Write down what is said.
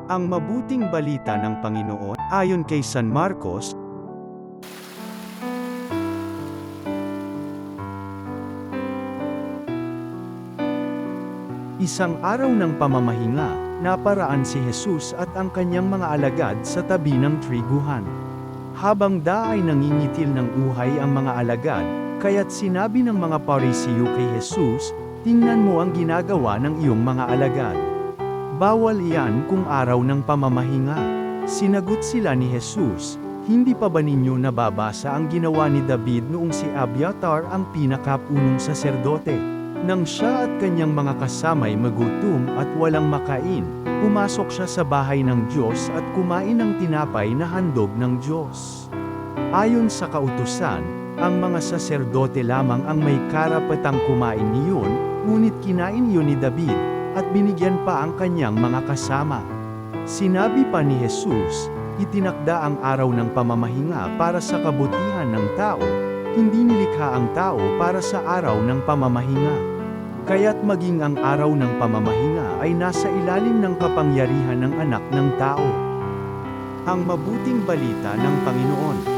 Ang mabuting balita ng Panginoon, ayon kay San Marcos. Isang araw ng pamamahinga, naparaan si Jesus at ang kanyang mga alagad sa tabi ng triguhan. Habang daay nangingitil ng uhay ang mga alagad, kaya't sinabi ng mga Parisiyo kay Jesus, "Tingnan mo ang ginagawa ng iyong mga alagad. Bawal iyan kung araw ng pamamahinga." Sinagot sila ni Jesus, "Hindi pa ba ninyo nababasa ang ginawa ni David noong si Abiathar ang pinakapunong saserdote? Nang siya at kanyang mga kasamay magutom at walang makain, pumasok siya sa bahay ng Diyos at kumain ng tinapay na handog ng Diyos. Ayon sa kautusan, ang mga saserdote lamang ang may karapatang kumain niyon, ngunit kinain yun ni David, at binigyan pa ang kanyang mga kasama." Sinabi pa ni Jesus, itinakda ang araw ng pamamahinga para sa kabutihan ng tao, hindi nilikha ang tao para sa araw ng pamamahinga. Kaya't maging ang araw ng pamamahinga ay nasa ilalim ng kapangyarihan ng Anak ng Tao. Ang mabuting balita ng Panginoon.